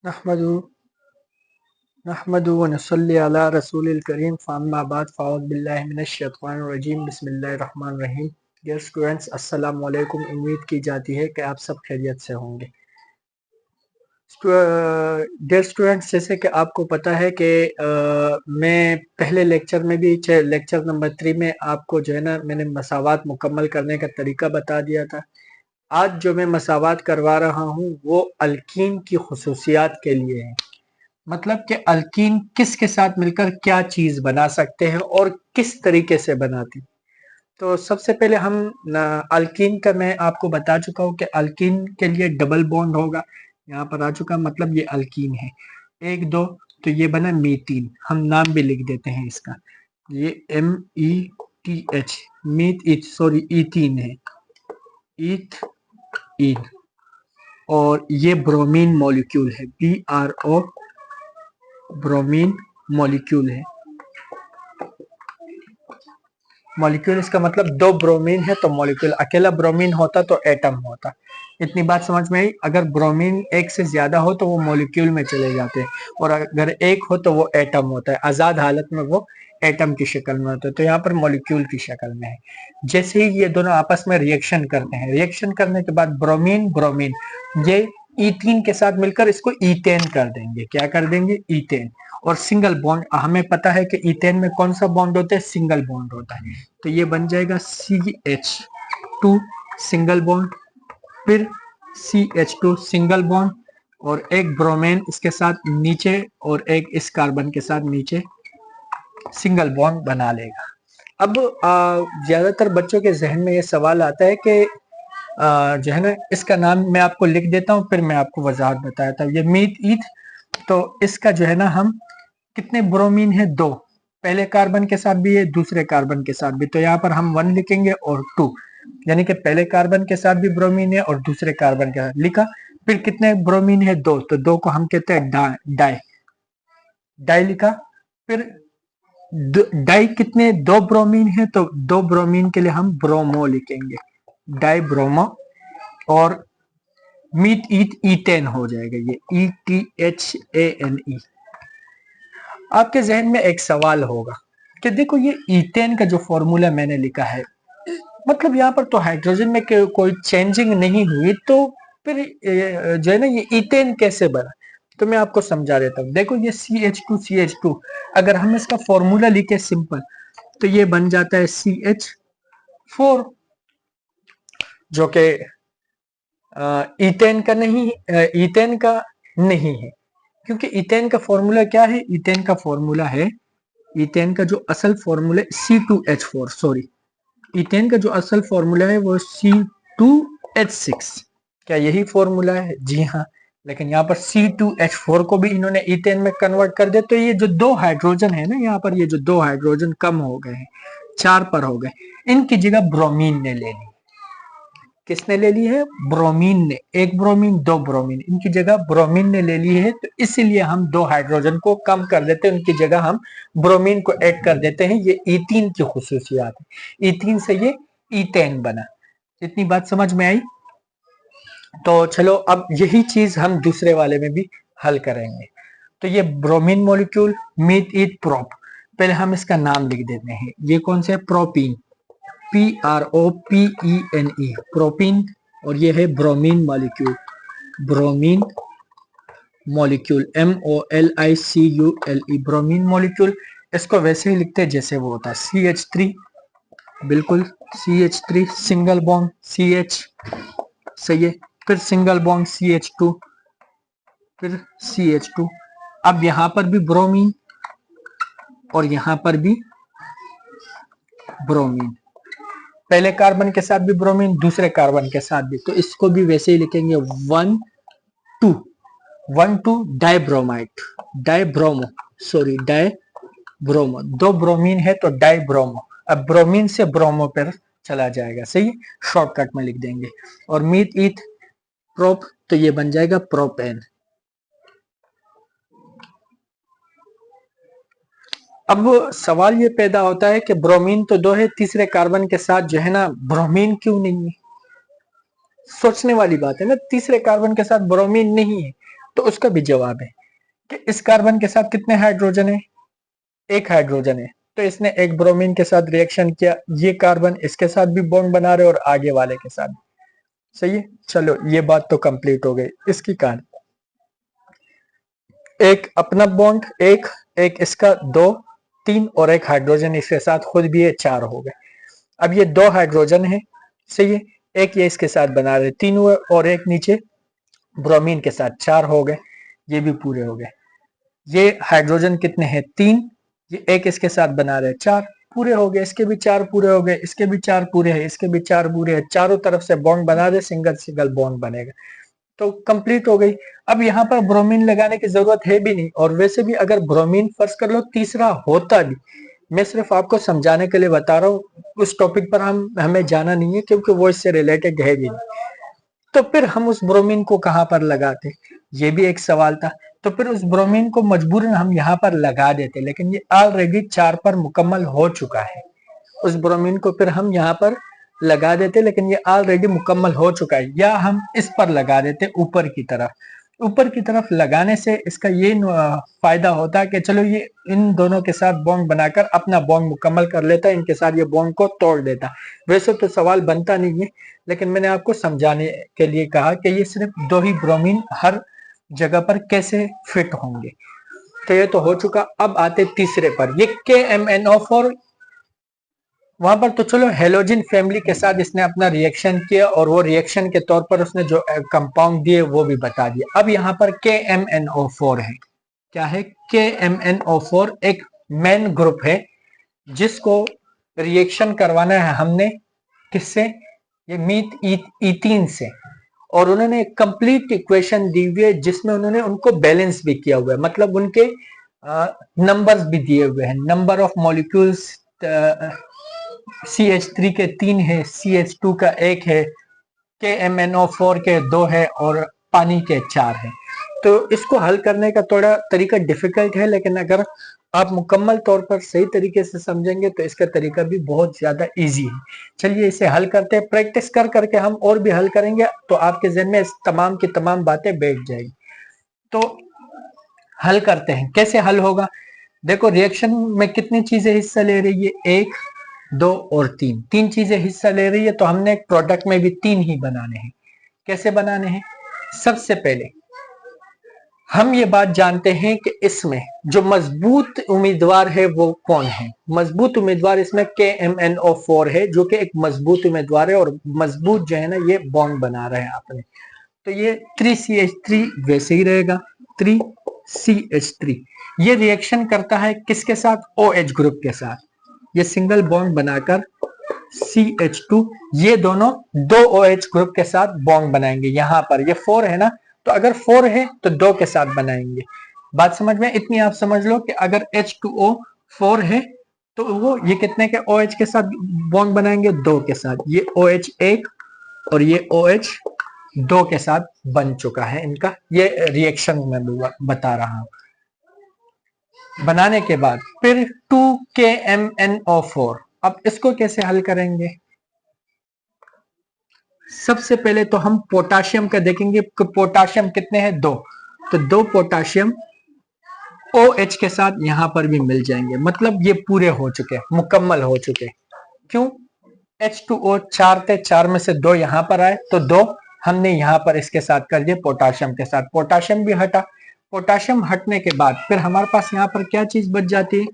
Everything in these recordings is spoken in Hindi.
नहमदु नहमदु व नसल्ली अला रसूलिल करीम फ़अम्मा बाद फ़अऊज़ु बिल्लाहि मिनश शैतानिर रजीम बिस्मिल्लाहिर रहमानिर रहीम। डियर स्टूडेंट्स, अस्सलाम वालेकुम। उम्मीद की जाती है कि आप सब खैरियत से होंगे। डियर स्टूडेंट्स, जैसे कि आपको पता है कि मैं पहले लेक्चर में भी लेक्चर नंबर 3 में आपको जो है ना मैंने मसावात मुकम्मल करने का तरीका बता दिया था। आज जो मैं मसावात करवा रहा हूँ वो अल्कीन की खुसूसियात के लिए है। मतलब कि अल्कीन किसके साथ मिलकर क्या चीज बना सकते हैं और किस तरीके से बनाती। तो सबसे पहले हम अल्कीन का मैं आपको बता चुका हूं कि अल्कीन के लिए डबल बॉन्ड होगा। यहाँ पर आ चुका, मतलब ये अल्कीन है। एक दो, तो ये बना मीथीन। हम नाम भी लिख देते हैं इसका, ये METH, मीथ इथ, सॉरी ईथीन है, ईथ ईन। और ये ब्रोमीन मॉलिक्यूल है, BRO, ब्रोमीन मॉलिक्यूल है। मॉलिक्यूल इसका मतलब दो ब्रोमीन है तो मॉलिक्यूल, अकेला ब्रोमीन होता तो एटम होता। इतनी बात समझ में आई। अगर ब्रोमीन एक से ज्यादा हो तो वो मॉलिक्यूल में चले जाते हैं, और अगर एक हो तो वो एटम होता है। आजाद हालत में वो एटम की शक्ल में होता है, तो यहाँ पर मॉलिक्यूल की शक्ल में है। जैसे ही ये दोनों आपस में रिएक्शन करते हैं, रिएक्शन करने के बाद ब्रोमीन ब्रोमीन ये ईथीन के साथ मिलकर इसको ईथेन कर देंगे। क्या कर देंगे? ईथेन। और सिंगल बॉन्ड, हमें पता है कि ईथेन में कौन सा बॉन्ड होता है? सिंगल बॉन्ड होता है। तो ये बन जाएगा CH2 सिंगल बॉन्ड, फिर CH2 सिंगल बॉन्ड, और एक ब्रोमेन इसके साथ नीचे और एक इस कार्बन के साथ नीचे सिंगल बॉन्ड बना लेगा। अब ज्यादातर बच्चों के जहन में ये सवाल आता है कि जो है ना, इसका नाम मैं आपको लिख देता हूँ, फिर मैं आपको वजाहत बताता हूँ। ये मीथ ईथ, तो इसका जो है ना, हम कितने ब्रोमीन है? दो। पहले कार्बन के साथ भी है, दूसरे कार्बन के साथ भी। तो यहाँ पर हम 1 लिखेंगे और 2, यानी कि पहले कार्बन के साथ भी ब्रोमीन है और दूसरे कार्बन के साथ लिखा। फिर कितने ब्रोमीन है? दो, तो दो को हम कहते हैं डाई, डाई लिखा। फिर डाई कितने? दो ब्रोमीन है, तो दो ब्रोमीन के लिए हम ब्रोमो लिखेंगे, डाई ब्रोमो। और मीथ ईथ ईथेन हो जाएगा, ये ETHANE। आपके जहन में एक सवाल होगा कि देखो, ये ईथेन का जो फॉर्मूला मैंने लिखा है, मतलब यहाँ पर तो हाइड्रोजन में कोई चेंजिंग नहीं हुई, तो फिर जो है ना, ये ईथेन कैसे बना? तो मैं आपको समझा देता हूँ। देखो, ये CH2 अगर हम इसका फॉर्मूला लिखे सिंपल, तो ये बन जाता है CH4, जो कि ईथेन का नहीं, ईथेन का नहीं है। क्योंकि ईथेन का फॉर्मूला क्या है? ईथेन का फॉर्मूला है, ईथेन का जो असल फॉर्मूला C2H4, सॉरी, ईथेन का जो असल फॉर्मूला है वो C2H6। क्या यही फॉर्मूला है? जी हाँ। लेकिन यहाँ पर C2H4 को भी इन्होंने ईथेन में कन्वर्ट कर दिया, तो ये जो दो हाइड्रोजन है ना, यहाँ पर ये जो दो हाइड्रोजन कम हो गए हैं, 4 पर हो गए, इनकी जगह ब्रोमीन ने ले ली। किसने ले ली है? ब्रोमीन ने। एक ब्रोमीन, दो ब्रोमीन, इनकी जगह ब्रोमीन ने ले ली है। तो इसीलिए हम दो हाइड्रोजन को कम कर देते हैं, उनकी जगह हम ब्रोमीन को ऐड कर देते हैं। ये ईथीन की खुसूसियात है। ईथीन से ये ईथेन बना। इतनी बात समझ में आई? तो चलो, अब यही चीज हम दूसरे वाले में भी हल करेंगे। तो ये ब्रोमीन मॉलिक्यूल, मीथ ईथ प्रोप, पहले हम इसका नाम लिख देते हैं। ये कौन सा है? Propene, PROPENE, propene. और ये है bromine molecule, bromine molecule, MOLICULE, bromine molecule. इसको वैसे ही लिखते हैं जैसे वो होता है, CH3, बिल्कुल CH3 सिंगल बॉन्ड CH, सही है। फिर सिंगल बॉन्ड CH2, फिर CH2। अब यहां पर भी ब्रोमीन और यहां पर भी ब्रोमीन, पहले कार्बन के साथ भी ब्रोमीन, दूसरे कार्बन के साथ भी। तो इसको भी वैसे ही लिखेंगे 1 2 डाइब्रोमाइड, डाइब्रोमो, सॉरी डाइब्रोमो। दो ब्रोमीन है तो डाइब्रोमो। अब ब्रोमीन से ब्रोमो पर चला जाएगा, सही, शॉर्टकट में लिख देंगे। और मीथ ईथ प्रोप, तो ये बन जाएगा प्रोपेन। अब सवाल ये पैदा होता है कि ब्रोमीन तो दो है, तीसरे कार्बन के साथ जो है ना, ब्रोमीन क्यों नहीं है? सोचने वाली बात है ना, तीसरे कार्बन के साथ ब्रोमीन नहीं है। तो उसका भी जवाब है कि इस कार्बन के साथ कितने हाइड्रोजन है, एक हाइड्रोजन है, तो इसने एक ब्रोमीन के साथ रिएक्शन किया, ये कार्बन इसके साथ भी बॉन्ड बना रहे और आगे वाले के साथ। सही है, चलो ये बात तो कंप्लीट हो गई। इसकी कहानी, एक अपना बॉन्ड, एक एक इसका, दो, तीन, और एक हाइड्रोजन इसके साथ खुद भी है, चार हो गए। अब ये दो हाइड्रोजन है, सही है, एक ये इसके साथ बना रहे, तीन हुए, और एक नीचे ब्रोमीन के साथ, चार हो गए, ये भी पूरे हो गए। ये हाइड्रोजन कितने हैं, तीन, ये एक इसके साथ बना रहे, चार, पूरे हो गए। इसके भी चार पूरे हो गए, इसके भी चार पूरे हैं, इसके भी चार पूरे हैं, चारों तरफ से बॉन्ड बना दे, सिंगल सिंगल बॉन्ड बनेगा, तो कंप्लीट हो गई। अब यहाँ पर ब्रोमीन लगाने की जरूरत है भी नहीं, और वैसे भी अगर ब्रोमीन फर्स्ट कर लो तीसरा होता भी, मैं सिर्फ आपको समझाने के लिए बता रहा हूँ, उस टॉपिक पर हमें जाना नहीं है क्योंकि वो इससे रिलेटेड है भी नहीं। तो फिर हम उस ब्रोमीन को कहाँ पर लगाते, ये भी एक सवाल था। तो फिर उस ब्रोमीन को मजबूरन हम यहाँ पर लगा देते, लेकिन ये ऑलरेडी चार पर मुकम्मल हो चुका है। उस ब्रोमीन को फिर हम यहाँ पर लगा देते, लेकिन ये ऑलरेडी मुकम्मल हो चुका है। या हम इस पर लगा देते ऊपर की तरफ। ऊपर की तरफ लगाने से इसका ये फायदा होता है कि चलो ये इन दोनों के साथ बॉन्ड बनाकर अपना बॉन्ड मुकम्मल कर लेता है, इनके साथ ये बॉन्ड को तोड़ देता। वैसे तो सवाल बनता नहीं है, लेकिन मैंने आपको समझाने के लिए कहा कि ये सिर्फ दो ही ब्रोमीन हर जगह पर कैसे फिट होंगे। तो ये तो हो चुका। अब आते तीसरे पर, ये KMnO4, वहां पर तो चलो हेलोजन फैमिली के साथ इसने अपना रिएक्शन किया, और वो रिएक्शन के तौर पर उसने जो कंपाउंड दिए वो भी बता दिया। अब यहाँ पर KMnO4 है। क्या है, KMnO4 एक मेन ग्रुप है जिसको रिएक्शन करवाना है हमने, किससे, ये मीथ इथीन से। और उन्होंने एक कंप्लीट इक्वेशन दी हुई है जिसमें उन्होंने उनको बैलेंस भी किया हुआ है, मतलब उनके नंबर्स भी दिए हुए हैं। नंबर ऑफ मॉलिक्यूल्स CH3 के 3 है, CH2 का 1 है, KMnO4 के 2 है, और पानी के 4 है। तो इसको हल करने का थोड़ा तरीका डिफिकल्ट है, लेकिन अगर आप मुकम्मल तौर पर सही तरीके से समझेंगे तो इसका तरीका भी बहुत ज्यादा इजी है। चलिए इसे हल करते हैं, प्रैक्टिस कर करके हम और भी हल करेंगे तो आपके ज़हन में तमाम की तमाम बातें बैठ जाएगी। तो हल करते हैं, कैसे हल होगा। देखो रिएक्शन में कितनी चीजें हिस्सा ले रही है, एक, दो और तीन, तीन चीजें हिस्सा ले रही है, तो हमने एक प्रोडक्ट में भी तीन ही बनाने हैं। कैसे बनाने हैं, सबसे पहले हम ये बात जानते हैं कि इसमें जो मजबूत उम्मीदवार है वो कौन है। मजबूत उम्मीदवार इसमें KMnO4 है, जो कि एक मजबूत उम्मीदवार है, और मजबूत जो है ना ये बॉन्ड बना रहे हैं आपने। तो ये 3CH3 वैसे ही रहेगा, 3CH3। ये रिएक्शन करता है किसके साथ, OH ग्रुप के साथ। ये सिंगल बॉन्ड बनाकर CH2, ये दोनों दो OH ग्रुप के साथ बॉन्ड बनाएंगे। यहाँ पर ये 4 है ना, तो अगर 4 है तो 2 के साथ बनाएंगे। बात समझ में, इतनी आप समझ लो कि अगर H2O 4 है तो वो ये कितने के OH के साथ बॉन्ड बनाएंगे, 2 के साथ। ये OH 1 और ये OH 2 के साथ बन चुका है इनका। ये रिएक्शन में बता रहा हूं। बनाने के बाद फिर 2KMnO4, अब इसको कैसे हल करेंगे। सबसे पहले तो हम पोटाशियम का देखेंगे कि पोटाशियम कितने हैं, दो। तो दो पोटाशियम OH के साथ यहां पर भी मिल जाएंगे, मतलब ये पूरे हो चुके, मुकम्मल हो चुके। क्यों, H2O 4 थे, 4 में से 2 यहां पर आए, तो 2 हमने यहां पर इसके साथ कर दिए पोटाशियम के साथ। पोटाशियम भी हटा। पोटाशियम हटने के बाद फिर हमारे पास यहां पर क्या चीज बच जाती है,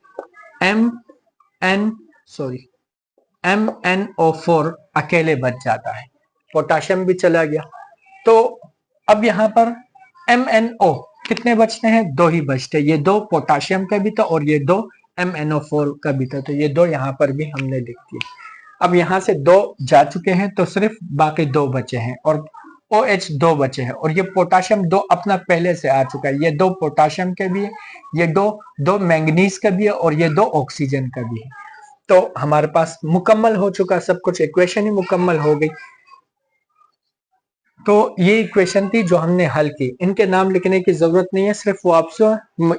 MnO4 अकेले बच जाता है। पोटाशियम भी चला गया। तो अब यहां पर MnO कितने बचते हैं, दो ही बचते। ये दो पोटाशियम का भी था और ये दो MnO4 का भी था, तो ये दो यहां पर भी हमने लिख दिए। अब यहां से दो जा चुके हैं तो सिर्फ बाकी दो बचे हैं, और OH दो बचे हैं, और ये पोटाशियम दो अपना पहले से आ चुका है। ये दो पोटाशियम के भी है, ये दो मैंगनीज का भी है, और ये दो ऑक्सीजन का भी है। तो हमारे पास मुकम्मल हो चुका सब कुछ, इक्वेशन ही मुकम्मल हो गई। तो ये इक्वेशन थी जो हमने हल की। इनके नाम लिखने की जरूरत नहीं है, सिर्फ वो आपसे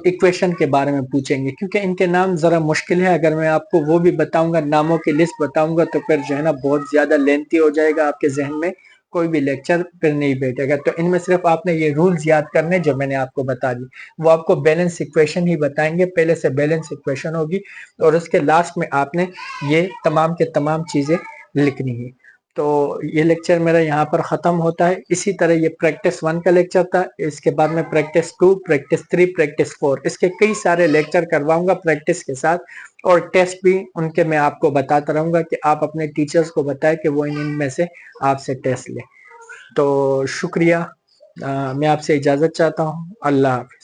इक्वेशन के बारे में पूछेंगे, क्योंकि इनके नाम जरा मुश्किल है। अगर मैं आपको वो भी बताऊंगा, नामों की लिस्ट बताऊंगा, तो फिर जो है ना बहुत ज्यादा लेंथी हो जाएगा आपके जहन में, कोई भी लेक्चर फिर नहीं बैठेगा। तो इनमें सिर्फ आपने ये रूल्स याद करने जो मैंने आपको बता दी। वो आपको बैलेंस इक्वेशन ही बताएंगे, पहले से बैलेंस इक्वेशन होगी और उसके लास्ट में आपने ये तमाम के तमाम चीजें लिखनी है। तो ये लेक्चर मेरा यहाँ पर ख़त्म होता है। इसी तरह ये प्रैक्टिस 1 का लेक्चर था। इसके बाद में प्रैक्टिस 2, प्रैक्टिस 3, प्रैक्टिस 4 इसके कई सारे लेक्चर करवाऊंगा प्रैक्टिस के साथ, और टेस्ट भी उनके मैं आपको बताता रहूंगा कि आप अपने टीचर्स को बताएं कि वो इनमें से आपसे टेस्ट लें। तो शुक्रिया, मैं आपसे इजाज़त चाहता हूँ। अल्लाह हाफ़िज़।